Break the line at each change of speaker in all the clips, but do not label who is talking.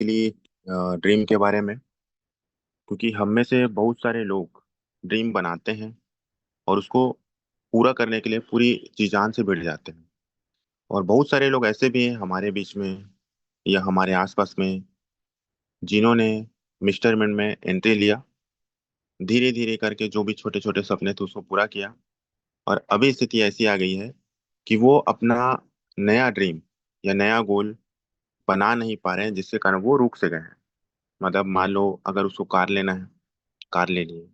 Basically dream के बारे में। क्योंकि हम में से बहुत सारे लोग ड्रीम बनाते हैं और उसको पूरा करने के लिए पूरी जी जान से भिड़ जाते हैं। और बहुत सारे लोग ऐसे भी हैं हमारे बीच में या हमारे आसपास में जिन्होंने मिस्टरमेंट में एंट्री लिया, धीरे धीरे करके जो भी छोटे छोटे सपने थे उसको पूरा किया। और अभी स्थिति ऐसी आ गई है कि वो अपना नया ड्रीम या नया गोल बना नहीं पा रहे हैं, जिसके कारण वो रुक से गए हैं। मतलब मान लो अगर उसको कार लेना है, कार ले लिए।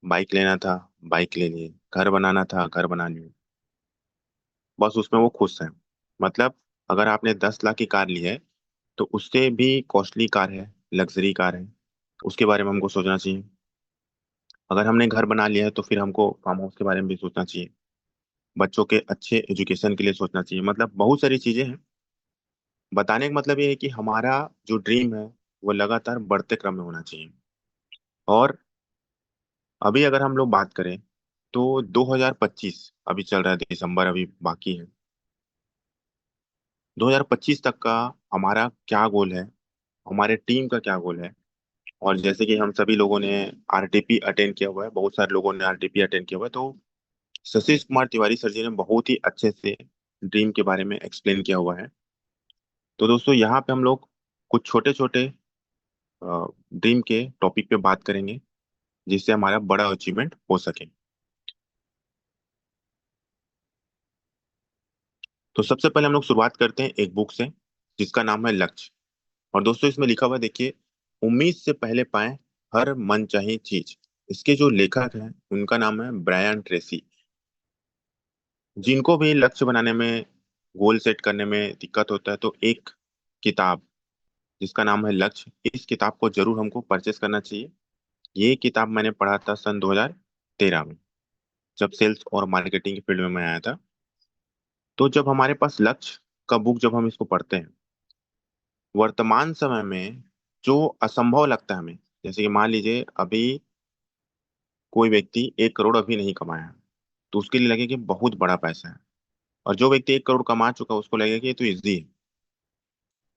बाइक लेना था, बाइक ले लिए। घर बनाना था, घर बना लिए। बस उसमें वो खुश है। मतलब अगर आपने 10 लाख की कार ली है तो उससे भी कॉस्टली कार है, लग्जरी कार है, उसके बारे में हमको सोचना चाहिए। अगर हमने घर बना लिया है तो फिर हमको फार्म हाउस के बारे में भी सोचना चाहिए। बच्चों के अच्छे एजुकेशन के लिए सोचना चाहिए। मतलब बहुत सारी चीजें हैं। बताने का मतलब ये है कि हमारा जो ड्रीम है वो लगातार बढ़ते क्रम में होना चाहिए। और अभी अगर हम लोग बात करें तो 2025 अभी चल रहा है, दिसंबर अभी बाकी है। 2025 तक का हमारा क्या गोल है, हमारे टीम का क्या गोल है। और जैसे कि हम सभी लोगों ने आरटीपी अटेंड किया हुआ है, बहुत सारे लोगों ने आरटीपी अटेंड किया हुआ है, तो सतीश कुमार तिवारी सर जी ने बहुत ही अच्छे से ड्रीम के बारे में एक्सप्लेन किया हुआ है। तो दोस्तों यहाँ पे हम लोग कुछ छोटे छोटे ड्रीम के टॉपिक पे बात करेंगे जिससे हमारा बड़ा अचीवमेंट हो सके। तो सबसे पहले हम लोग शुरुआत करते हैं एक बुक से जिसका नाम है लक्ष्य। और दोस्तों इसमें लिखा हुआ है, देखिए, उम्मीद से पहले पाएं हर मनचाही चीज। इसके जो लेखक हैं उनका नाम है ब्रायन ट्रेसी। जिनको भी लक्ष्य बनाने में, गोल सेट करने में दिक्कत होता है तो एक किताब जिसका नाम है लक्ष्य, इस किताब को जरूर हमको परचेस करना चाहिए। ये किताब मैंने पढ़ा था सन 2013 में, जब सेल्स और मार्केटिंग की फील्ड में मैं आया था। तो जब हमारे पास लक्ष्य का बुक जब हम इसको पढ़ते हैं, वर्तमान समय में जो असंभव लगता है हमें, जैसे कि मान लीजिए अभी कोई व्यक्ति 1 करोड़ अभी नहीं कमाया है, तो उसके लिए लगे कि बहुत बड़ा पैसा है। और जो व्यक्ति 1 करोड़ कमा चुका है उसको लगेगा कि ये तो इजी है।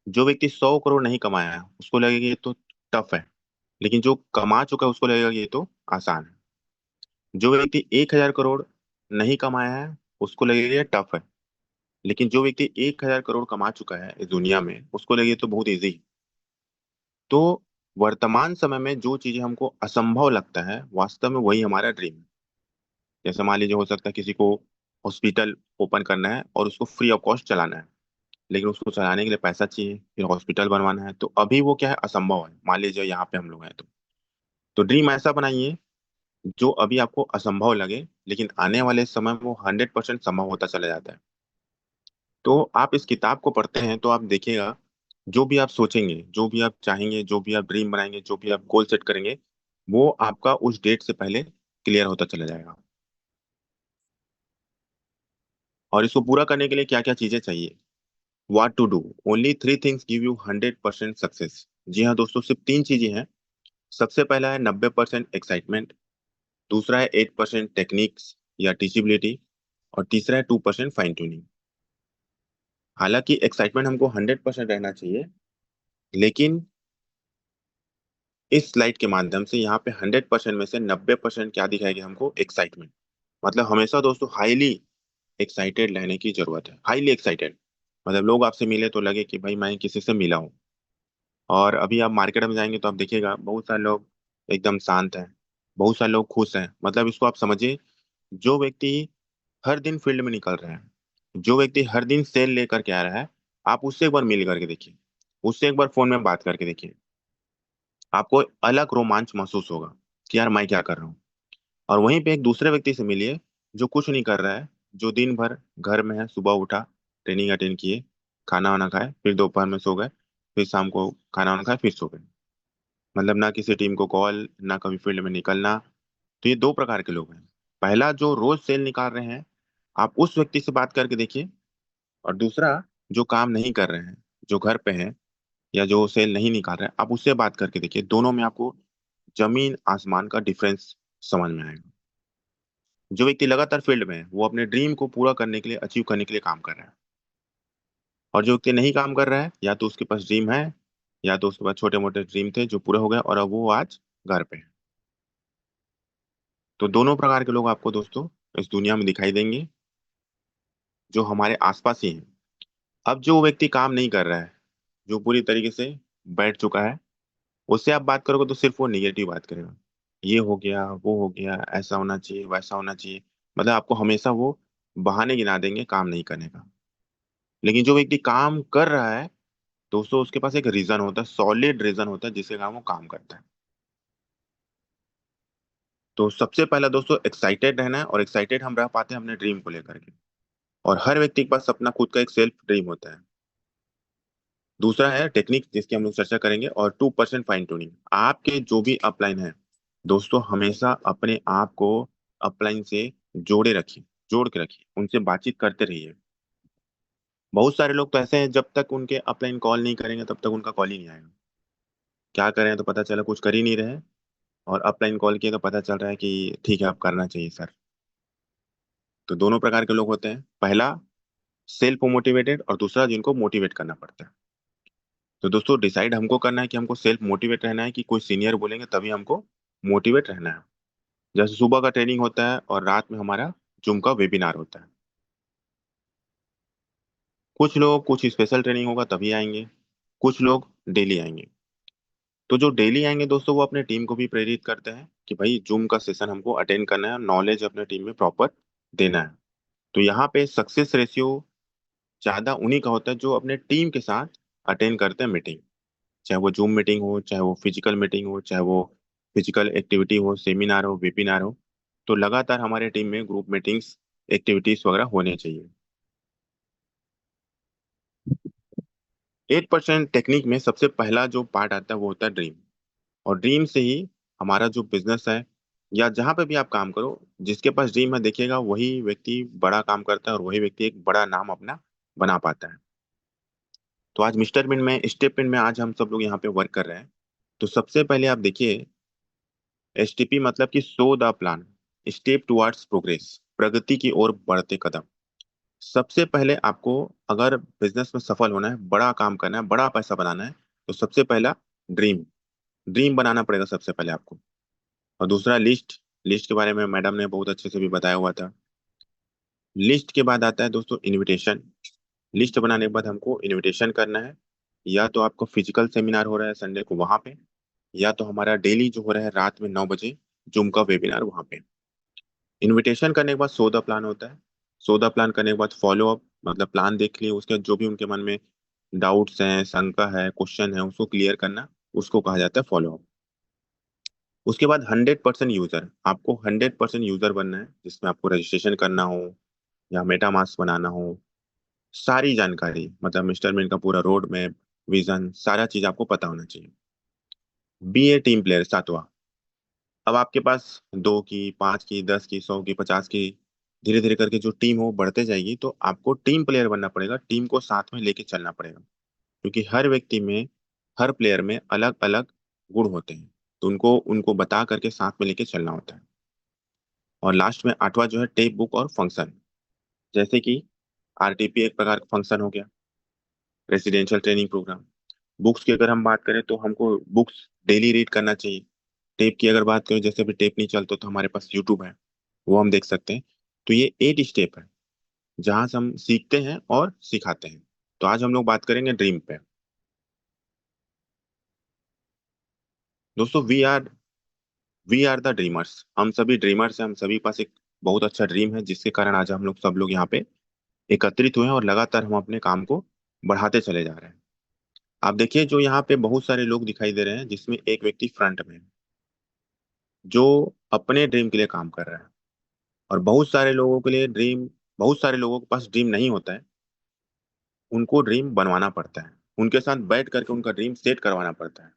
जो व्यक्ति 100 करोड़ नहीं कमाया है उसको लगेगा कि ये तो टफ है। लेकिन जो कमा चुका है उसको लगेगा कि ये तो आसान है। जो व्यक्ति 1,000 करोड़ नहीं कमाया है उसको लगेगा ये टफ है। लेकिन जो व्यक्ति 1,000 करोड़ कमा चुका है इस दुनिया में उसको लगेगा ये तो बहुत इजी है। तो वर्तमान समय में जो चीजें हमको असंभव लगता है वास्तव में वही हमारा ड्रीम है। जैसे मान लीजिए हो सकता है किसी को हॉस्पिटल ओपन करना है और उसको फ्री ऑफ कॉस्ट चलाना है, लेकिन उसको चलाने के लिए पैसा चाहिए, फिर हॉस्पिटल बनवाना है, तो अभी वो क्या है, असंभव है। मान लीजिए यहाँ पे हम लोग हैं तो ड्रीम ऐसा बनाइए जो अभी आपको असंभव लगे, लेकिन आने वाले समय में वो 100% संभव होता चला जाता है। तो आप इस किताब को पढ़ते हैं तो आप देखिएगा, जो भी आप सोचेंगे, जो भी आप चाहेंगे, जो भी आप ड्रीम बनाएंगे, जो भी आप गोल सेट करेंगे, वो आपका उस डेट से पहले क्लियर होता चला जाएगा। और इसको पूरा करने के लिए क्या क्या चीजें चाहिए, what to do, only 3 things give you 100% success. जी हाँ दोस्तों, सिर्फ 3 चीजें हैं। सबसे पहला है 90% एक्साइटमेंट, दूसरा है 8% टेक्निक्स या टीचिबिलिटी, और तीसरा है 2% फाइन ट्यूनिंग। हालांकि एक्साइटमेंट हमको 100% रहना चाहिए, लेकिन इस स्लाइड के माध्यम से यहाँ पे 100% में से 90% क्या दिखाएगी हमको, एक्साइटमेंट। मतलब हमेशा दोस्तों हाईली एक्साइटेड रहने की जरूरत है, हाईली एक्साइटेड। मतलब लोग आपसे मिले तो लगे कि भाई मैं किसी से मिला हूँ। और अभी आप मार्केट में जाएंगे तो आप देखिएगा बहुत सारे लोग एकदम शांत हैं, बहुत सारे लोग खुश हैं। मतलब इसको आप समझिए, जो व्यक्ति हर दिन फील्ड में निकल रहा है, जो व्यक्ति हर दिन सेल लेकर के आ रहा है, आप उससे एक बार मिल करके देखिए, उससे एक बार फोन में बात करके देखिए, आपको अलग रोमांच महसूस होगा कि यार मैं क्या कर रहा हूँ। और वहीं पे एक दूसरे व्यक्ति से मिलिए जो कुछ नहीं कर रहा है, जो दिन भर घर में है, सुबह उठा, ट्रेनिंग अटेंड किए, खाना वाना खाए, फिर दोपहर में सो गए, फिर शाम को खाना वाना खाए, फिर सो गए। मतलब ना किसी टीम को कॉल, ना कभी फील्ड में निकलना। तो ये दो प्रकार के लोग हैं। पहला जो रोज सेल निकाल रहे हैं, आप उस व्यक्ति से बात करके देखिए। और दूसरा जो काम नहीं कर रहे हैं, जो घर पे हैं या जो सेल नहीं निकाल रहे हैं, आप उससे बात करके देखिए। दोनों में आपको जमीन आसमान का डिफरेंस समझ में आएगा। जो व्यक्ति लगातार फील्ड में है वो अपने ड्रीम को पूरा करने के लिए, अचीव करने के लिए काम कर रहा है। और जो व्यक्ति नहीं काम कर रहा है, या तो उसके पास ड्रीम है या तो उसके बाद छोटे मोटे ड्रीम थे जो पूरे हो गए और अब वो आज घर पे हैं। तो दोनों प्रकार के लोग आपको दोस्तों इस दुनिया में दिखाई देंगे, जो हमारे आसपास ही हैं। अब जो व्यक्ति काम नहीं कर रहा है, जो पूरी तरीके से बैठ चुका है, उससे आप बात करोगे तो सिर्फ वो निगेटिव बात करेगा। ये हो गया, वो हो गया, ऐसा होना चाहिए, वैसा होना चाहिए। मतलब आपको हमेशा वो बहाने गिना देंगे काम नहीं करने का। लेकिन जो व्यक्ति काम कर रहा है दोस्तों, उसके पास एक रीजन होता है, सॉलिड रीजन होता है जिसके कारण वो काम करता है। तो सबसे पहला दोस्तों एक्साइटेड रहना है, और एक्साइटेड हम रह पाते हैं अपने ड्रीम को लेकर के। और हर व्यक्ति के पास अपना खुद का एक सेल्फ ड्रीम होता है। दूसरा है टेक्निक, जिसकी हम लोग चर्चा करेंगे। और 2% फाइन ट्यूनिंग, आपके जो भी अपलाइन है दोस्तों, हमेशा अपने आप को अपलाइन से जोड़े रखिए, जोड़ के रखिए, उनसे बातचीत करते रहिए। बहुत सारे लोग तो ऐसे हैं, जब तक उनके अपलाइन कॉल नहीं करेंगे तब तक उनका कॉल ही नहीं आएगा। क्या करें तो पता चला कुछ कर ही नहीं रहे, और अपलाइन कॉल किए तो पता चल रहा है कि ठीक है, आप करना चाहिए सर। तो दोनों प्रकार के लोग होते हैं, पहला सेल्फ मोटिवेटेड, और दूसरा जिनको मोटिवेट करना पड़ता है। तो दोस्तों डिसाइड हमको करना है कि हमको सेल्फ मोटिवेट रहना है कि कोई सीनियर बोलेंगे तभी हमको मोटिवेट रहना है। जैसे सुबह का ट्रेनिंग होता है और रात में हमारा जूम का वेबिनार होता है। कुछ लोग कुछ स्पेशल ट्रेनिंग होगा तभी आएंगे, कुछ लोग डेली आएंगे। तो जो डेली आएंगे दोस्तों, वो अपने टीम को भी प्रेरित करते हैं कि भाई जूम का सेशन हमको अटेंड करना है, नॉलेज अपने टीम में प्रॉपर देना है। तो यहाँ पे सक्सेस रेशियो ज्यादा उन्हीं का होता है जो अपने टीम के साथ अटेंड करते हैं मीटिंग। चाहे वो जूम मीटिंग हो, चाहे वो फिजिकल मीटिंग हो, चाहे वो फिजिकल एक्टिविटी हो, सेमिनार हो, वेबिनार हो। तो लगातार हमारे टीम में ग्रुप मीटिंग्स, एक्टिविटीज वगैरह होने चाहिए। 8% टेक्निक में सबसे पहला जो पार्ट आता है वो होता है ड्रीम। और ड्रीम से ही हमारा जो बिजनेस है, या जहां पे भी आप काम करो, जिसके पास ड्रीम है देखिएगा वही व्यक्ति बड़ा काम करता है, और वही व्यक्ति एक बड़ा नाम अपना बना पाता है। तो आज मिस्टर मिन में, स्टेप इन में आज हम सब लोग यहाँ पे वर्क कर रहे हैं। तो सबसे पहले आप देखिए, एसटीपी मतलब कि show the plan, step towards progress, प्रगति की ओर बढ़ते कदम। सबसे पहले आपको अगर बिजनेस में सफल होना है, बड़ा काम करना है, बड़ा पैसा बनाना है, तो सबसे पहला ड्रीम, ड्रीम बनाना पड़ेगा सबसे पहले आपको। और दूसरा लिस्ट, लिस्ट के बारे में मैडम ने बहुत अच्छे से भी बताया हुआ था। लिस्ट के बाद आता है दोस्तों इनविटेशन। लिस्ट बनाने के बाद हमको इनविटेशन करना है, या तो आपको फिजिकल सेमिनार हो रहा है संडे को वहां पे, या तो हमारा डेली जो हो रहा है रात में 9 बजे जूम का वेबिनार वहां पे। इनविटेशन करने के बाद सौदा प्लान होता है। सौदा प्लान करने के बाद फॉलो अप, मतलब प्लान देख लिए, उसके बाद जो भी उनके मन में डाउट्स हैं, शंका है, क्वेश्चन है, उसको क्लियर करना, उसको कहा जाता है फॉलो अप। उसके बाद 100% यूजर, आपको 100% यूजर बनना है, जिसमें आपको रजिस्ट्रेशन करना हो या मेटा मास्क बनाना हो। सारी जानकारी, मतलब मिस्टर मिन का पूरा रोड मैप, विजन, सारा चीज आपको पता होना चाहिए। बी ए टीम प्लेयर, सातवां। अब आपके पास 2 की, 5 की, 10 की, 100 की, 50 की, धीरे धीरे करके जो टीम हो बढ़ते जाएगी, तो आपको टीम प्लेयर बनना पड़ेगा, टीम को साथ में लेके चलना पड़ेगा। क्योंकि हर व्यक्ति में, हर प्लेयर में अलग अलग गुण होते हैं, तो उनको उनको बता करके साथ में लेके चलना होता है। और लास्ट में आठवां जो है टेप बुक और फंक्शन। जैसे कि आरटीपी एक प्रकार का फंक्शन हो गया, रेसिडेंशियल ट्रेनिंग प्रोग्राम। बुक्स की अगर हम बात करें तो हमको बुक्स डेली रीड करना चाहिए। टेप की अगर बात करें, जैसे अभी टेप नहीं चलता तो हमारे पास यूट्यूब है, वो हम देख सकते हैं। तो ये 8 स्टेप है जहां से हम सीखते हैं और सिखाते हैं। तो आज हम लोग बात करेंगे ड्रीम पे। दोस्तों वी आर द ड्रीमर्स, हम सभी ड्रीमर्स हैं, हम सभी के पास एक बहुत अच्छा ड्रीम है, जिसके कारण आज हम लोग सब लोग यहाँ पे एकत्रित हुए हैं, और लगातार हम अपने काम को बढ़ाते चले जा रहे हैं। आप देखिए, जो यहाँ पे बहुत सारे लोग दिखाई दे रहे हैं, जिसमें एक व्यक्ति फ्रंट में है, जो अपने ड्रीम के लिए काम कर रहा है। और बहुत सारे लोगों के लिए ड्रीम, बहुत सारे लोगों के पास ड्रीम नहीं होता है, उनको ड्रीम बनवाना पड़ता है, उनके साथ बैठ करके उनका ड्रीम सेट करवाना पड़ता है।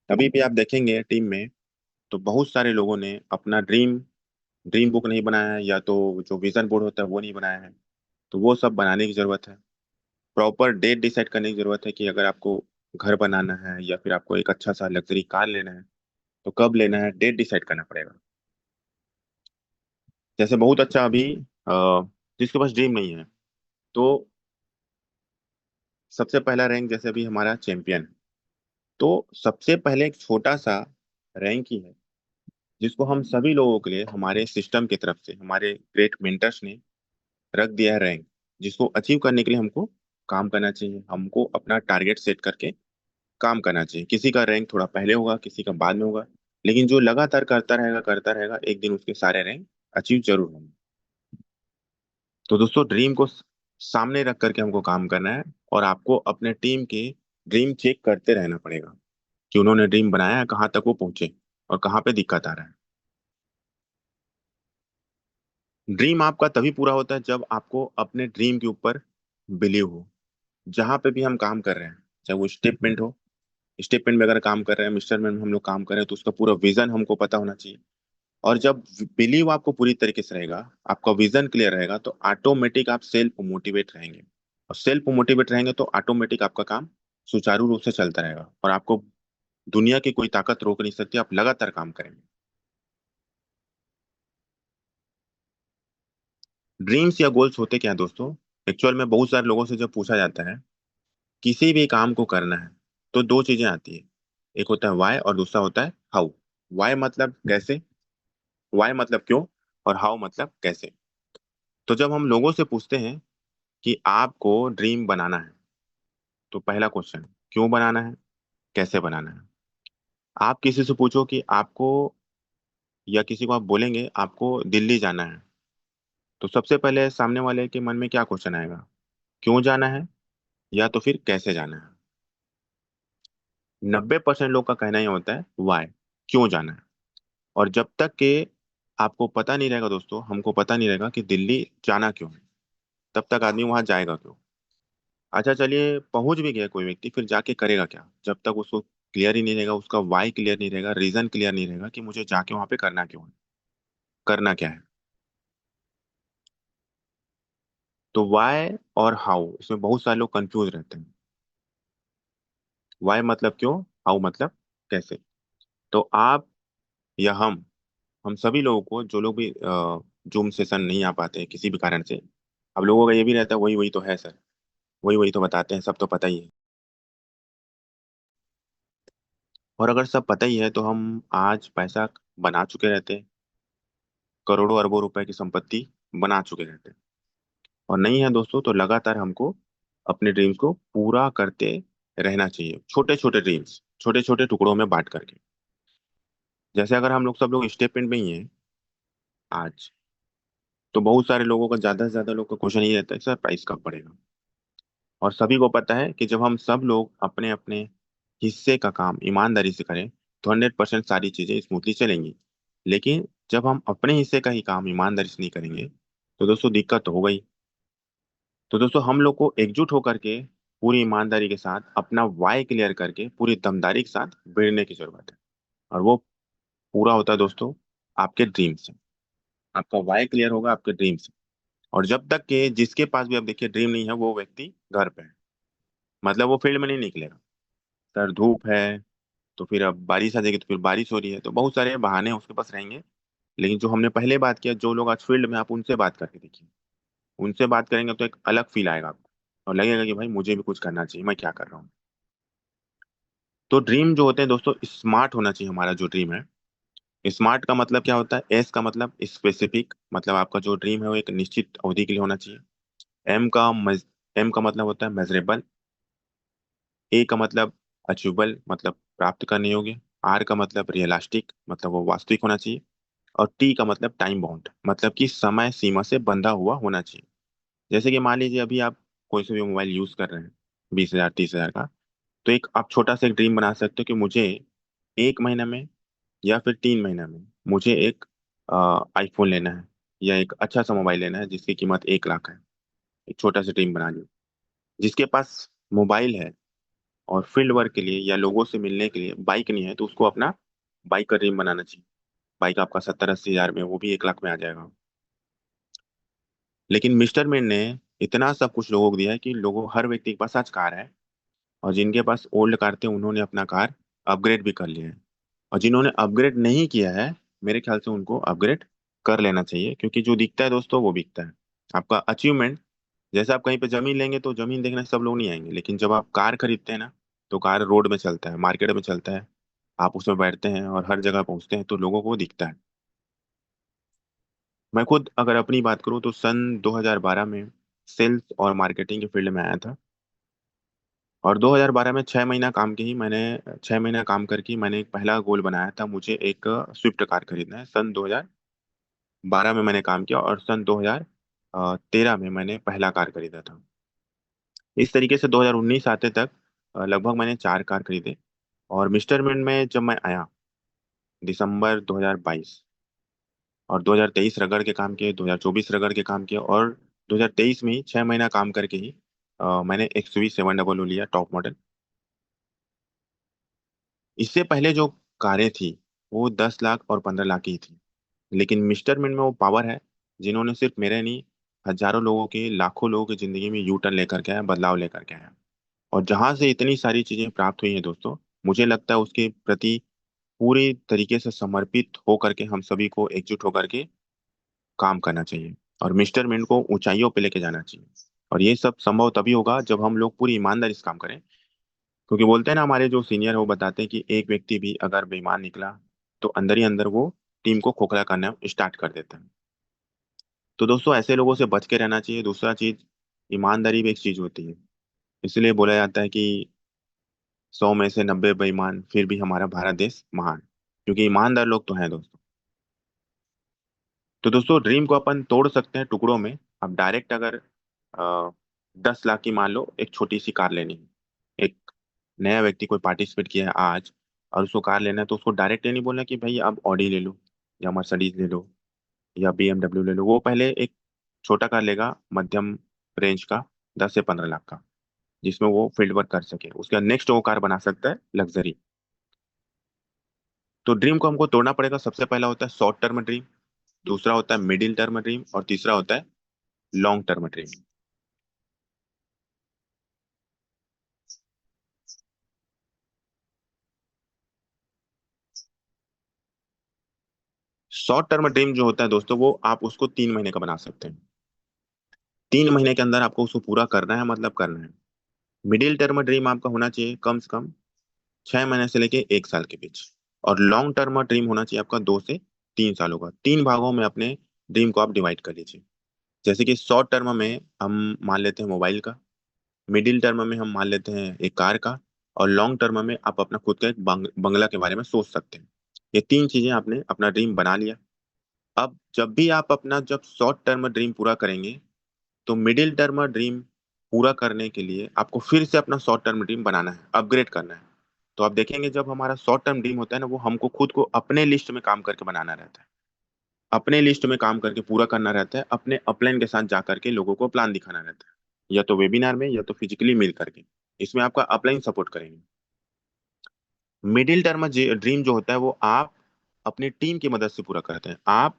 अभी भी आप देखेंगे टीम में, तो बहुत सारे लोगों ने अपना ड्रीम ड्रीम बुक नहीं बनाया है, या तो जो विजन बोर्ड होता है वो नहीं बनाया है। तो वो सब बनाने की जरूरत है। प्रॉपर डेट डिसाइड करने की जरूरत है कि अगर आपको घर बनाना है या फिर आपको एक अच्छा सा लग्जरी कार लेना है, तो कब लेना है, डेट डिसाइड करना पड़ेगा। जैसे बहुत अच्छा अभी जिसके पास ड्रीम नहीं है, तो सबसे पहला रैंक जैसे अभी हमारा चैंपियन, तो सबसे पहले एक छोटा सा रैंक ही है, जिसको हम सभी लोगों के लिए हमारे सिस्टम की तरफ से हमारे ग्रेट मेंटर्स ने रख दिया है रैंक, जिसको अचीव करने के लिए हमको काम करना चाहिए, हमको अपना टारगेट सेट करके काम करना चाहिए। किसी का रैंक थोड़ा पहले होगा, किसी का बाद में होगा, लेकिन जो लगातार करता रहेगा, एक दिन उसके सारे रैंक अचीव जरूर होंगे। तो दोस्तों, ड्रीम को सामने रख करके हमको काम करना है, और आपको अपने टीम के ड्रीम चेक करते रहना पड़ेगा कि उन्होंने ड्रीम बनाया है, कहाँ तक वो पहुंचे और कहाँ पे दिक्कत आ रहा है। ड्रीम आपका तभी पूरा होता है जब आपको अपने ड्रीम के ऊपर बिलीव हो। जहां पे भी हम काम कर रहे हैं, चाहे वो स्टेटमेंट हो, स्टेटमेंट में अगर काम कर रहे हैं, मिस्टरमेंट में हम लोग काम कर रहे हैं, तो उसका पूरा विजन हमको पता होना चाहिए। और जब बिलीव आपको पूरी तरीके से रहेगा, आपका विजन क्लियर रहेगा, तो ऑटोमेटिक आप सेल्फ मोटिवेट रहेंगे। और सेल्फ मोटिवेट रहेंगे तो ऑटोमेटिक आपका काम सुचारू रूप से चलता रहेगा, और आपको दुनिया की कोई ताकत रोक नहीं सकती, आप लगातार काम करेंगे। ड्रीम्स या गोल्स होते क्या है दोस्तों? एक्चुअल में बहुत सारे लोगों से जब पूछा जाता है किसी भी काम को करना है, तो दो चीजें आती है। एक होता है वाई और दूसरा होता है हाउ। वाई मतलब कैसे, वाई मतलब क्यों, और हाउ मतलब कैसे। तो जब हम लोगों से पूछते हैं कि आपको ड्रीम बनाना है, तो पहला क्वेश्चन क्यों बनाना है, कैसे बनाना है। आप किसी से पूछो कि आपको, या किसी को आप बोलेंगे आपको दिल्ली जाना है, तो सबसे पहले सामने वाले के मन में क्या क्वेश्चन आएगा? क्यों जाना है, या तो फिर कैसे जाना है। 90% लोग का कहना ही होता है वाई, क्यों जाना है। और जब तक कि आपको पता नहीं रहेगा दोस्तों, हमको पता नहीं रहेगा कि दिल्ली जाना क्यों है, तब तक आदमी वहां जाएगा क्यों। अच्छा चलिए, पहुंच भी गया कोई व्यक्ति, फिर जाके करेगा क्या? जब तक उसको क्लियर ही नहीं रहेगा, उसका वाई क्लियर नहीं रहेगा, रीजन क्लियर नहीं रहेगा कि मुझे जाके वहां पे करना क्यों है, करना क्या है। तो वाई और हाउ, इसमें बहुत सारे लोग कंफ्यूज रहते हैं। वाई मतलब क्यों, हाउ मतलब कैसे। तो आप या हम सभी लोगों को, जो लोग भी जूम सेशन नहीं आ पाते हैं किसी भी कारण से, अब लोगों का ये भी रहता है वही वही तो है सर, वही वही तो बताते हैं, सब तो पता ही है। और अगर सब पता ही है तो हम आज पैसा बना चुके रहते, करोड़ों अरबों रुपए की संपत्ति बना चुके रहते। और नहीं है दोस्तों, तो लगातार हमको अपने ड्रीम्स को पूरा करते रहना चाहिए, छोटे छोटे ड्रीम्स छोटे छोटे टुकड़ों में बांट करके। जैसे अगर हम लोग सब लोग स्टेटमेंट में ही हैं आज, तो बहुत सारे लोगों का, ज्यादा से ज्यादा लोग का क्वेश्चन ये रहता है सर प्राइस कब बढ़ेगा। और सभी को पता है कि जब हम सब लोग अपने अपने हिस्से का काम ईमानदारी से करें, तो 100% सारी चीजें स्मूथली चलेंगी। लेकिन जब हम अपने हिस्से का ही काम ईमानदारी से नहीं करेंगे, तो दोस्तों दिक्कत तो होगा ही। तो दोस्तों, हम लोग को एकजुट होकर के पूरी ईमानदारी के साथ अपना वाई क्लियर करके पूरी दमदारी के साथ भिड़ने की जरूरत है। और वो पूरा होता है दोस्तों आपके ड्रीम से। आपका वाई क्लियर होगा आपके ड्रीम से। और जब तक के जिसके पास भी आप देखिए ड्रीम नहीं है, वो व्यक्ति घर पे है, मतलब वो फील्ड में नहीं निकलेगा। सर धूप है, तो फिर अब बारिश आ जाएगी, तो फिर बारिश हो रही है, तो बहुत सारे बहाने उसके पास रहेंगे। लेकिन जो हमने पहले बात किया, जो लोग आज फील्ड में, आप उनसे बात करके देखिए। उनसे बात करेंगे तो एक अलग फील आएगा आपको, और लगेगा कि भाई मुझे भी कुछ करना चाहिए, मैं क्या कर रहा हूँ। तो ड्रीम जो होते हैं दोस्तों, स्मार्ट होना चाहिए हमारा जो ड्रीम है। स्मार्ट का मतलब क्या होता है? एस का मतलब स्पेसिफिक, मतलब आपका जो ड्रीम है वो एक निश्चित अवधि के लिए होना चाहिए। एम का मज एम का मतलब होता है मेजरेबल। ए का मतलब अचीवेबल, मतलब प्राप्त करने योग्य। आर का मतलब रियलिस्टिक, मतलब वो वास्तविक होना चाहिए। और टी का मतलब टाइम बाउंड, मतलब कि समय सीमा से बंधा हुआ होना चाहिए। जैसे कि मान लीजिए अभी आप कोई से भी मोबाइल यूज कर रहे हैं, 20,000 30,000 का, तो एक आप छोटा सा एक ड्रीम बना सकते हो कि मुझे एक महीने में या फिर 3 महीने में मुझे एक आईफोन लेना है, या एक अच्छा सा मोबाइल लेना है जिसकी कीमत 1 लाख है। एक छोटा सा ड्रीम बना लो। जिसके पास मोबाइल है और फील्ड वर्क के लिए या लोगों से मिलने के लिए बाइक नहीं है, तो उसको अपना बाइक का ड्रीम बनाना चाहिए। बाइक आपका 70 80 हजार में, वो भी 1 लाख में आ जाएगा। लेकिन मिस्टर मैन ने इतना सब कुछ लोगों को दिया है कि लोगों, हर व्यक्ति के पास आज कार है। और जिनके पास ओल्ड कार थे, उन्होंने अपना कार अपग्रेड भी कर लिया है। और जिन्होंने अपग्रेड नहीं किया है, मेरे ख्याल से उनको अपग्रेड कर लेना चाहिए, क्योंकि जो दिखता है दोस्तों वो बिकता है। आपका अचीवमेंट, जैसे आप कहीं पे जमीन लेंगे तो जमीन देखने सब लोग नहीं आएंगे, लेकिन जब आप कार खरीदते हैं ना, तो कार रोड में चलता है, मार्केट में चलता है, आप उसमें बैठते हैं और हर जगह पहुंचते हैं तो लोगों को दिखता है। मैं खुद अगर अपनी बात करूं तो सन 2012 में सेल्स और मार्केटिंग के फील्ड में आया था। और 2012 में 6 महीना काम की ही मैंने 6 महीना काम करके मैंने एक पहला गोल बनाया था, मुझे एक स्विफ्ट कार खरीदना है। सन 2012 में मैंने काम किया और सन 2013 में मैंने पहला कार खरीदा था। इस तरीके से 2019 आते तक लगभग मैंने 4 कार खरीदे। और मिस्टर मिन में जब मैं आया दिसंबर 2022, और 2023 रगड़ के काम किए, 2024 रगड़ के काम किए, और 2023 में ही 6 महीना काम करके ही मैंने एक्सयूवी 700 लिया, टॉप मॉडल। इससे पहले जो कारें थी वो 10 लाख और 15 लाख की थी। लेकिन मिस्टर मिन में वो पावर है जिन्होंने सिर्फ मेरे नहीं, हजारों लोगों के, लाखों लोगों की जिंदगी में यू टर्न लेकर के आया, बदलाव लेकर के आया। और जहां से इतनी सारी चीजें प्राप्त हुई हैं दोस्तों, मुझे लगता है उसके प्रति पूरी तरीके से समर्पित होकर के हम सभी को एकजुट होकर के काम करना चाहिए और मिस्टर मिंट को ऊंचाइयों पे लेके जाना चाहिए। और ये सब संभव तभी होगा जब हम लोग पूरी ईमानदारी से काम करें। क्योंकि बोलते हैं ना, हमारे जो सीनियर है वो बताते हैं कि एक व्यक्ति भी अगर बेईमान निकला तो अंदर ही अंदर वो टीम को खोखला करना स्टार्ट कर देता है। तो दोस्तों ऐसे लोगों से बच के रहना चाहिए। दूसरा चीज, ईमानदारी भी एक चीज होती है। इसलिए बोला जाता है कि 100 में से 90 बेईमान, फिर भी हमारा भारत देश महान, क्योंकि ईमानदार लोग तो हैं दोस्तों। तो दोस्तों ड्रीम को अपन तोड़ सकते हैं टुकड़ों में। अब डायरेक्ट अगर 10 लाख की मान लो एक छोटी सी कार लेनी है, एक नया व्यक्ति कोई पार्टिसिपेट किया है आज और उसको कार लेना है, तो उसको डायरेक्ट ये नहीं बोलना कि भाई आप ऑडी ले लो या मर्सिडीज ले लो या BMW ले लो। वो पहले एक छोटा कार लेगा, मध्यम रेंज का, 10 से 15 लाख का, जिसमें वो फील्ड वर्क कर सके। उसके बाद नेक्स्ट वो कार बना सकता है लग्जरी। तो ड्रीम को हमको तोड़ना पड़ेगा। सबसे पहला होता है शॉर्ट टर्म ड्रीम, दूसरा होता है मिडिल टर्म ड्रीम, और तीसरा होता है long term dream. Short term dream जो होता है दोस्तों, वो आप उसको 3 महीने का बना सकते हैं। 3 महीने के अंदर आपको उसको पूरा करना है, मतलब करना है। मिडिल टर्म ड्रीम आपका होना चाहिए कम से कम 6 महीने से लेके 1 साल के बीच। और लॉन्ग टर्म ड्रीम होना चाहिए आपका 2 से 3 सालों का। 3 भागों में अपने ड्रीम को आप डिवाइड कर लीजिए। जैसे कि शॉर्ट टर्म में हम मान लेते हैं मोबाइल का, मिडिल टर्म में हम मान लेते हैं एक कार का, और लॉन्ग टर्म में आप अपना खुद का एक बंगला के बारे में सोच सकते हैं। ये 3 चीजें आपने अपना ड्रीम बना लिया। अब जब भी आप अपना जब शॉर्ट टर्म ड्रीम पूरा करेंगे, तो मिडिल टर्म ड्रीम पूरा करने के लिए आपको फिर से अपना शॉर्ट टर्म ड्रीम बनाना है, अपग्रेड करना है। तो आप देखेंगे जब हमारा शॉर्ट टर्म ड्रीम होता है ना, वो हमको खुद को अपने लिस्ट में काम करके बनाना रहता है, अपने लिस्ट में काम करके पूरा करना रहता है, अपने अपलाइन के साथ जा करके लोगों को प्लान दिखाना रहता है, या तो वेबिनार में या तो फिजिकली मिल करके। इसमें आपका अपलाइन सपोर्ट करेंगे। मिडिल टर्म ड्रीम जो होता है वो आप अपनी टीम की मदद से पूरा करते हैं, आप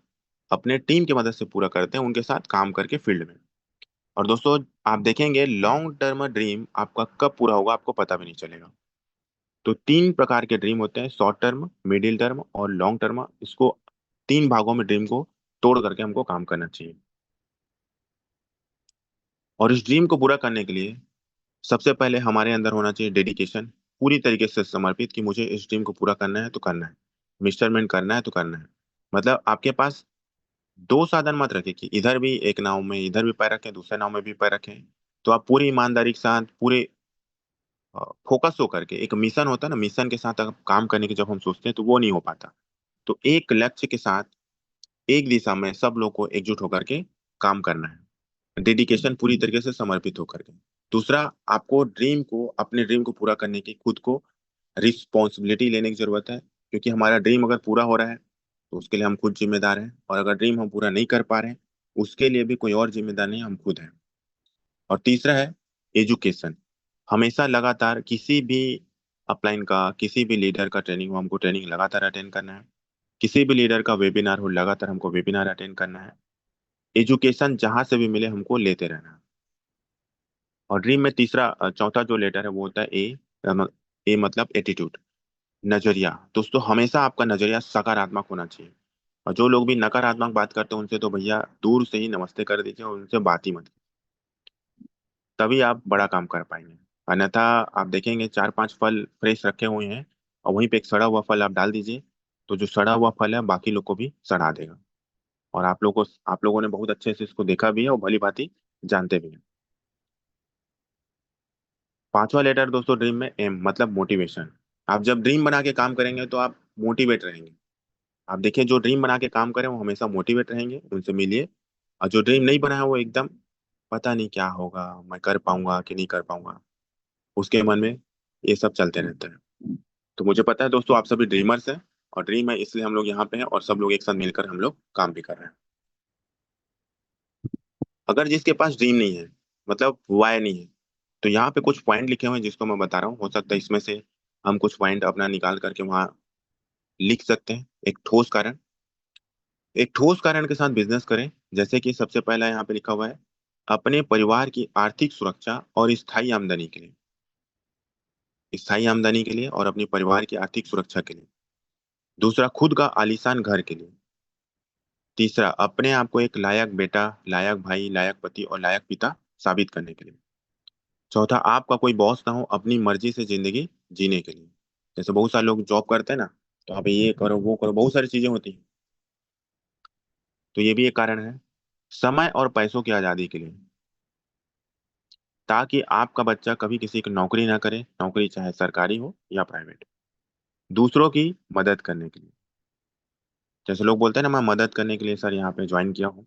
अपने टीम की मदद से पूरा करते हैं, उनके साथ काम करके फील्ड में। और दोस्तों आप देखेंगे लॉन्ग टर्म ड्रीम आपका कब पूरा होगा आपको पता भी नहीं चलेगा। तो 3 प्रकार के ड्रीम होते हैं, शॉर्ट टर्म, मिडिल टर्म और लॉन्ग टर्म। इसको 3 भागों में ड्रीम को तोड़ करके हमको काम करना चाहिए। और इस ड्रीम को पूरा करने के लिए सबसे पहले हमारे अंदर होना चाहिए डेडिकेशन, पूरी तरीके से समर्पित कि मुझे इस ड्रीम को पूरा करना है तो करना है, मेजरमेंट करना है तो करना है। मतलब आपके पास दो साधन मत रखें कि इधर भी एक नाव में इधर भी पैर रखें, दूसरे नाव में भी पैर रखें। तो आप पूरी ईमानदारी के साथ, पूरे फोकस होकर के, एक मिशन होता है ना, मिशन के साथ अगर काम करने की जब हम सोचते हैं तो वो नहीं हो पाता। तो एक लक्ष्य के साथ एक दिशा में सब लोग को एकजुट होकर के काम करना है, डेडिकेशन पूरी तरीके से समर्पित होकर के। दूसरा, आपको ड्रीम को, अपने ड्रीम को पूरा करने की खुद को रिस्पॉन्सिबिलिटी लेने की जरूरत है। क्योंकि हमारा ड्रीम अगर पूरा हो रहा है तो उसके लिए हम खुद जिम्मेदार हैं, और अगर ड्रीम हम पूरा नहीं कर पा रहे हैं उसके लिए भी कोई और जिम्मेदार नहीं, हम खुद हैं। और तीसरा है एजुकेशन। हमेशा लगातार किसी भी अपलाइन का, किसी भी लीडर का ट्रेनिंग हो, हमको ट्रेनिंग लगातार अटेंड करना है। किसी भी लीडर का वेबिनार हो, लगातार हमको वेबिनार अटेंड करना है। एजुकेशन जहां से भी मिले हमको लेते रहना है। और ड्रीम में तीसरा चौथा जो लेटर है वो होता है ए। ए मतलब एटीट्यूड, नजरिया। दोस्तों हमेशा आपका नजरिया सकारात्मक होना चाहिए। और जो लोग भी नकारात्मक बात करते हैं उनसे तो भैया दूर से ही नमस्ते कर दीजिए और उनसे बात ही मत कीजिए। तभी आप बड़ा काम कर पाएंगे। अन्यथा आप देखेंगे 4-5 फल फ्रेश रखे हुए हैं और वहीं पे एक सड़ा हुआ फल आप डाल दीजिए, तो जो सड़ा हुआ फल है बाकी लोग को भी सड़ा देगा। और आप लोगों ने बहुत अच्छे से इसको देखा भी है और भली भांति जानते भी हैं। पांचवा लेटर दोस्तों ड्रीम में एम मतलब मोटिवेशन। आप जब ड्रीम बना के काम करेंगे तो आप मोटिवेट रहेंगे। आप देखिए जो ड्रीम बना के काम करें वो हमेशा मोटिवेट रहेंगे, उनसे मिलिए। और जो ड्रीम नहीं बना है वो एकदम पता नहीं क्या होगा, मैं कर पाऊंगा कि नहीं कर पाऊंगा, उसके मन में ये सब चलते रहता है। तो मुझे पता है दोस्तों आप सभी ड्रीमर्स हैं, और ड्रीम है इसलिए हम लोग यहाँ पे हैं और सब लोग एक साथ मिलकर हम लोग काम भी कर रहे हैं। अगर जिसके पास ड्रीम नहीं है, मतलब वाई नहीं है, तो यहाँ पे कुछ पॉइंट लिखे हुए हैं जिसको मैं बता रहा हूँ। हो सकता है इसमें से हम कुछ पॉइंट अपना निकाल करके वहाँ लिख सकते हैं। एक ठोस कारण के साथ बिजनेस करें। जैसे कि सबसे पहला यहाँ पे लिखा हुआ है, अपने परिवार की आर्थिक सुरक्षा और स्थायी आमदनी के लिए। स्थायी आमदनी के लिए और अपने परिवार की आर्थिक सुरक्षा के लिए। दूसरा, खुद का आलीशान घर के लिए। तीसरा, अपने आप को एक लायक बेटा, लायक भाई, लायक पति और लायक पिता साबित करने के लिए। चौथा, आपका कोई बॉस ना हो, अपनी मर्जी से जिंदगी जीने के लिए। जैसे बहुत सारे लोग जॉब करते हैं ना, तो आप ये करो वो करो, बहुत सारी चीजें होती हैं, तो ये भी एक कारण है। समय और पैसों की आजादी के लिए, ताकि आपका बच्चा कभी किसी की नौकरी ना करे, नौकरी चाहे सरकारी हो या प्राइवेट। दूसरों की मदद करने के लिए। जैसे लोग बोलते हैं ना, मैं मदद करने के लिए सर यहाँ पे ज्वाइन किया हूँ,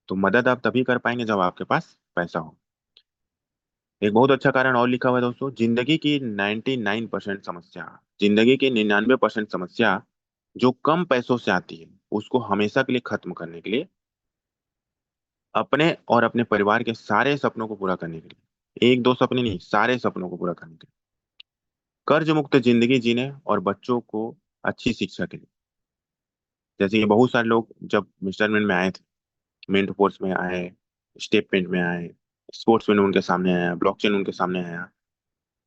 तो मदद आप तभी कर पाएंगे जब आपके पास पैसा हो। एक बहुत अच्छा कारण और लिखा हुआ है दोस्तों, जिंदगी की 99% समस्या जो कम पैसों से आती है, उसको हमेशा के लिए खत्म करने के लिए, अपने और अपने परिवार के सारे सपनों को पूरा करने के लिए, एक दो सपने नहीं, सारे सपनों को पूरा करने के लिए, कर्ज मुक्त जिंदगी जीने और बच्चों को अच्छी शिक्षा के लिए। जैसे कि बहुत सारे लोग जब मिस्टरमेंट में आए थे, मिंट फोर्स में आए, स्टेप पेंट में आए, स्पोर्ट्स में उनके सामने आया, ब्लॉकचेन उनके सामने आया,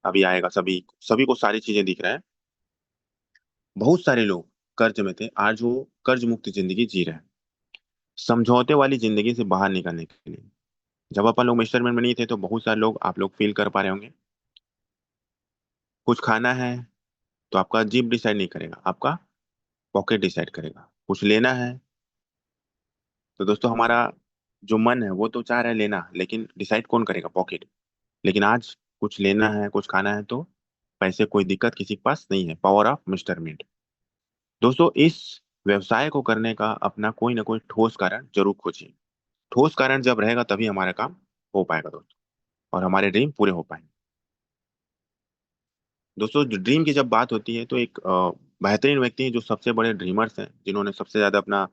अभी आएगा, सभी सभी को सारी चीजें दिख रहा है। बहुत सारे लोग कर्ज में थे, आज वो कर्ज मुक्त जिंदगी जी रहे हैं, समझौते वाली जिंदगी से बाहर निकलने के लिए। जब अपन लोग मेजरमेंट में नहीं थे तो बहुत सारे लोग, आप लोग फील कर पा रहे होंगे, कुछ खाना है तो आपका जीभ डिसाइड नहीं करेगा, आपका पॉकेट डिसाइड करेगा। कुछ लेना है तो दोस्तों हमारा जो मन है वो तो चाह रहा है लेना, लेकिन डिसाइड कौन करेगा? पॉकेट। लेकिन आज कुछ लेना है, कुछ खाना है तो पैसे कोई दिक्कत किसी के पास नहीं है, पावर ऑफ मिस्टरमेंट। दोस्तों इस व्यवसाय को करने का अपना कोई ना कोई ठोस कारण जरूर खोजिए। ठोस कारण जब रहेगा तभी हमारा काम हो पाएगा दोस्तों, और हमारे ड्रीम पूरे हो पाएंगे। दोस्तों जो ड्रीम की जब बात होती है तो एक बेहतरीन व्यक्ति हैं जो सबसे बड़े ड्रीमर्स हैं, जिन्होंने सबसे ज्यादा अपना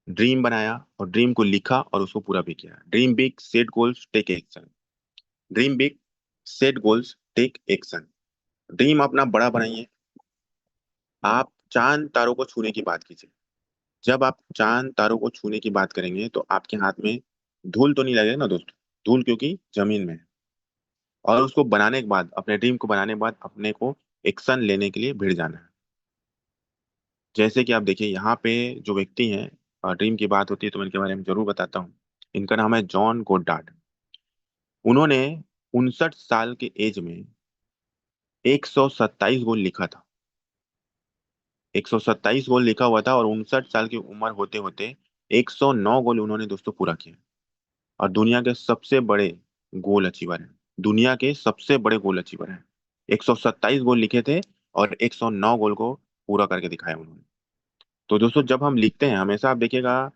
ड्रीम बनाया और ड्रीम को लिखा और उसको पूरा भी किया। Dream big, set goals, take action. Dream big, set goals, take action. Dream अपना बड़ा बनाइए। आप चांद तारों को छूने की बात कीजिए। जब आप चांद तारों को छूने की बात करेंगे तो आपके हाथ में धूल तो नहीं लगेगा ना दोस्तों, धूल क्योंकि जमीन में है। और उसको बनाने के बाद, अपने ड्रीम को बनाने के बाद अपने को एक्शन लेने के लिए भिड़ जाना है। जैसे कि आप देखिए यहाँ पे जो व्यक्ति हैं, ड्रीम की बात होती है तो मैं इनके बारे में जरूर बताता हूँ। इनका नाम है जॉन गोडार्ड। उन्होंने 59 साल के एज में 127 गोल लिखा था। 127 गोल लिखा हुआ था और 59 साल की उम्र होते होते 109 गोल उन्होंने दोस्तों पूरा किया। और दुनिया के सबसे बड़े गोल अचीवर हैं। दुनिया के सबसे बड़े गोल अचीवर हैं। 127 गोल लिखे थे और 109 गोल को पूरा करके दिखाया उन्होंने। तो दोस्तों जब हम लिखते हैं, हमेशा आप देखिएगा,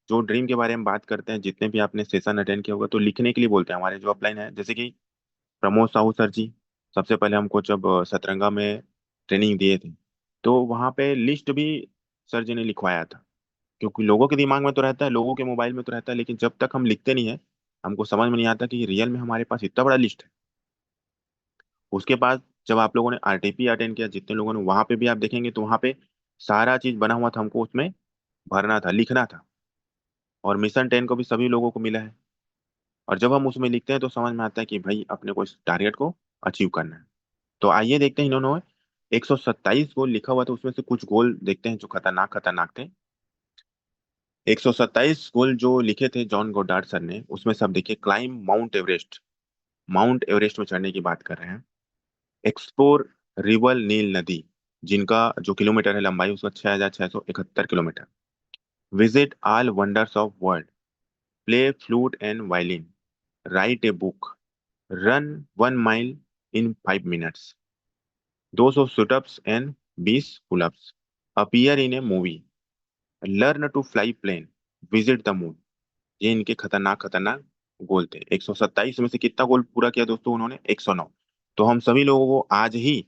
जो ड्रीम के बारे में बात करते हैं, जितने भी आपने सेशन अटेंड किया होगा, तो लिखने के लिए बोलते हैं। हमारे जो अपलाइन है, जैसे कि प्रमोद साहू सर जी, सबसे पहले हमको जब सतरंगा में ट्रेनिंग दिए थे, तो वहां पे लिस्ट भी सर जी ने लिखवाया था। क्योंकि लोगों के दिमाग में तो रहता है, लोगों के मोबाइल में तो रहता है, लेकिन जब तक हम लिखते नहीं है हमको समझ में नहीं आता कि रियल में हमारे पास इतना बड़ा लिस्ट है। उसके बाद जब आप लोगों ने आरटीपी अटेंड किया, जितने लोगों ने, वहां पे भी आप देखेंगे तो वहां पे सारा चीज बना हुआ था, हमको उसमें भरना था, लिखना था। और मिशन 10 को भी सभी लोगों को मिला है। और जब हम उसमें लिखते हैं तो समझ में आता है कि भाई अपने को इस टारगेट को अचीव करना है। तो आइए देखते हैं, इन्होंने 127 गोल लिखा हुआ था, उसमें से कुछ गोल देखते हैं जो खतरनाक खतरनाक थे। 127 गोल जो लिखे थे जॉन गोडार्ड सर ने, उसमें सब देखिए, climb mount Everest. Mount Everest में चढ़ने की बात कर रहे हैं। एक्सप्लोर रिवर नील नदी, जिनका जो किलोमीटर है लंबाई उसका 6,671 kilometre. Visit all wonders of world, play flute and violin, write a book, run 1 mile in 5 minutes, 200 situps and 20 pullups, appear in a movie, learn to fly plane, visit the moon. ये इनके खतरनाक खतरनाक गोल थे। 127 में से कितना गोल पूरा किया दोस्तों उन्होंने? 109। तो हम सभी लोगों को आज ही,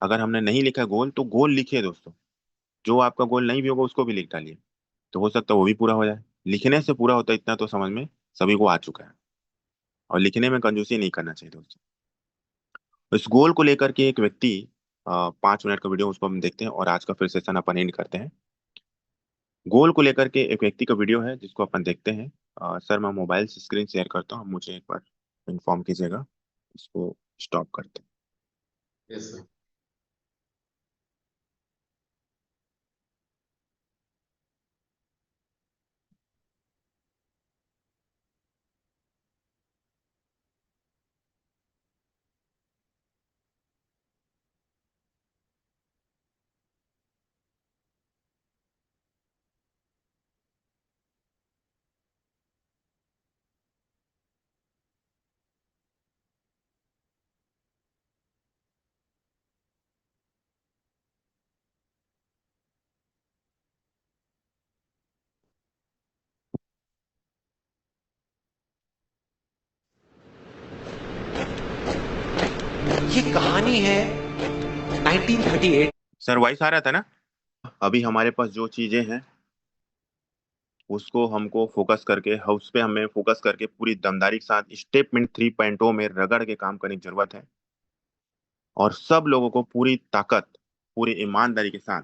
अगर हमने नहीं लिखा गोल तो गोल लिखिए दोस्तों। जो आपका गोल नहीं भी होगा उसको भी लिख डालिए, तो हो सकता है वो भी पूरा हो जाए। लिखने से पूरा होता है इतना तो समझ में सभी को आ चुका है। और लिखने में कंजूसी नहीं करना चाहिए दोस्तों। इस गोल को लेकर के एक व्यक्ति 5 मिनट का वीडियो उसको हम देखते हैं और आज का फिर सेशन अपन एंड करते हैं। गोल को लेकर के एक व्यक्ति का वीडियो है जिसको अपन देखते हैं। सर मैं मोबाइल से स्क्रीन शेयर करता हूँ, मुझे एक बार इन्फॉर्म कीजिएगा। इसको स्टॉप करते हैं।
Yes sir.
ये कहानी है 1938।
सर वॉइस आ रहा था ना? अभी हमारे पास जो चीजें हैं उसको हमको फोकस करके, उस पे हमें फोकस करके पूरी दमदारी के साथ स्टेटमेंट 3.0 में रगड़ के काम करने की जरूरत है। और सब लोगों को पूरी ताकत, पूरी ईमानदारी के साथ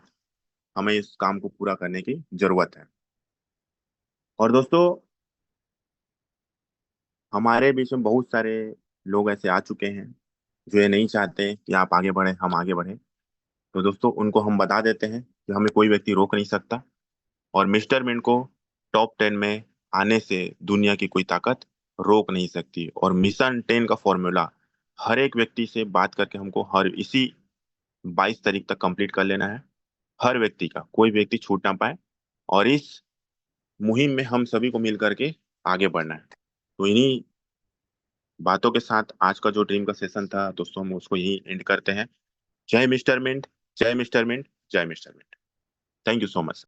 हमें इस काम को पूरा करने की जरूरत है। और दोस्तों, हमारे बीच में बहुत सारे लोग ऐसे आ चुके हैं जो ये नहीं चाहते कि आप आगे बढ़े, हम आगे बढ़े। तो दोस्तों उनको हम बता देते हैं कि हमें कोई व्यक्ति रोक नहीं सकता, और मिस्टर मिंट को टॉप 10 में आने से दुनिया की कोई ताकत रोक नहीं सकती। और मिशन 10 का फॉर्मूला हर एक व्यक्ति से बात करके हमको हर इसी 22 तारीख तक कंप्लीट कर लेना है। हर व्यक्ति का, कोई व्यक्ति छूट ना पाए। और इस मुहिम में हम सभी को मिल करके आगे बढ़ना है। तो इन्हीं बातों के साथ आज का जो ड्रीम का सेशन था दोस्तों, हम उसको यही एंड करते हैं। जय मिस्टर मिंट, जय मिस्टर मिंट, जय mister Mint. Thank you so much.